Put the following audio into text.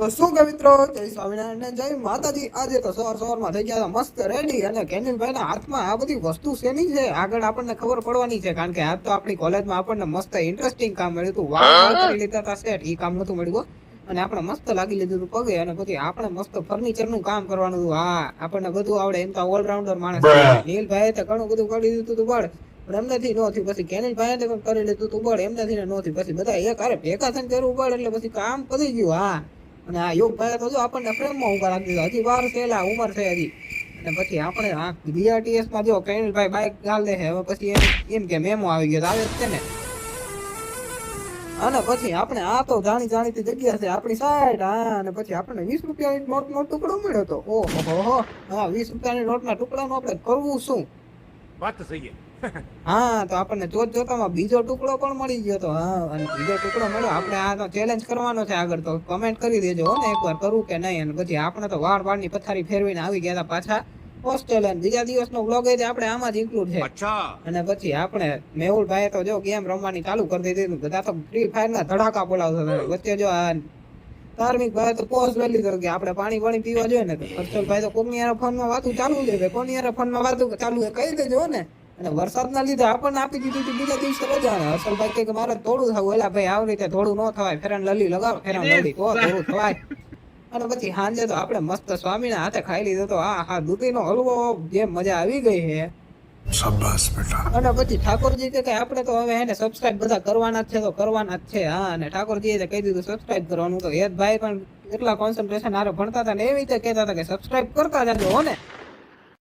તો શું કે મિત્રો, જય સ્વામિનારાયણ, જય માતાજી। આજે તો સવારમાં થઈ ગયા મસ્ત રેડી, અને કેનિલભાઈ ના હાથમાં આ બધી વસ્તુ શેની છે આગળ આપણને ખબર પડવાની છે, કારણ કે આજ તો આપણી કોલેજમાં આપણને મસ્ત ઇન્ટરેસ્ટિંગ કામ મળ્યું હતું। વાળ કરી લીધા હતા સેટ, ઈ કામ નતું મળ્યું અને આપણે મસ્ત લાગી લીધું હતું પગે, અને પછી આપણે મસ્ત ફર્નિચર નું કામ કરવાનું હતું। હા, આપણને બધું આવડે, એમ તો ઓલરાઉન્ડર માણસ છે। નીલભાઈ તો ઘણું બધું કરી દીધું હતું બળ, પણ એમનાથી નો થયું। પછી કેનિલભાઈ પણ કરી લીધું હતું બળ, એમનાથી નો થયું। પછી બધા એક હારે ભેગા થઈને કરવું પડે એટલે પછી કામ પતી ગયું। હા, અને આ યોગભાઈ તો જો આપણને ફ્રેમમાં ઉભા રાખી દીધા, હજી વાર છે, ઉંમર છે હજી। અને પછી આપણે આ બીઆરટીએસ માં જો કેનિલભાઈ બાઈક ચાલ દે, હવે પછી એમ કે મેમો આવી ગયો, આવે જ છે ને। અને પછી આપણે આ તો જાણીતી જગ્યા છે આપણી સાઈડ। હા, અને પછી આપણને 20 રૂપિયાની નોટનો ટુકડો મળ્યો હતો। ઓહો, હા, 20 રૂપિયાની નોટના ટુકડાનું આપણે કરવું શું? વાત તો સહી છે। હા, તો આપણને જોતામાં બીજો ટુકડો પણ મળી ગયો હતો। હા, અને બીજો ટુકડો મળ્યો, આપણે આ તો ચેલેન્જ કરવાનો છે આગળ, તો કમેન્ટ કરી દેજો હો ને એકવાર કરું કે નહીં। અને પછી આપણે તો વાળની પથારી ફેરવીને આવી ગયા હતા પાછા હોસ્ટેલ, અને બીજા દિવસનો વ્લોગ આપણે આમાં જ ઇન્ક્લુડ છે। અને પછી આપણે મેહુલભાઈ તો જો ગેમ રમવાની ચાલુ કરી દીધી, બધા તો ફ્રી ફાયર ના ધડાકા બોલાવતા હતા। વચ્ચે જો આ ધાર્મિક ભાઈ તો પોઝ વેલી કરી કે આપણે પાણી પીવા જોઈએ ને, તો હર્ષલભાઈ તો કોની ફોનમાં વાતું ચાલુ છે, કોની ફોનમાં વાતું ચાલુ છે કહી દેજો ને। અને વરસાદના લીધે આપણને આપી દીધી હતી બીજા દિવસે રજા, ને હર્ષલભાઈ કે મારે થોડું થવું, એલા ભાઈ આવી રીતે થોડું ન થવાય, ફેરન લલી લગાવો, ફેરન લલી તો થોડું થવાય। અને પછી સાંજે તો આપણે મસ્ત સ્વામીના હાથે ખાઈ લીધો તો આ દૂધીનો હલવો, જે મજા આવી ગઈ છે। શાબાશ બેટા। અને પછી ઠાકોરજી કે આપણે તો હવે એને સબસ્ક્રાઇબ બધા કરવાના જ છે, તો કરવાના જ છે। હા, અને ઠાકોરજીએ કહી દીધું સબસ્ક્રાઇબ કરવાનું, તો હેતભાઈ પણ એટલા કોન્સન્ટ્રેશન હારે ભણતા હતા ને એવી રીતે કહેતા હતા કે સબસ્ક્રાઇબ કરતા જાજો હો ને।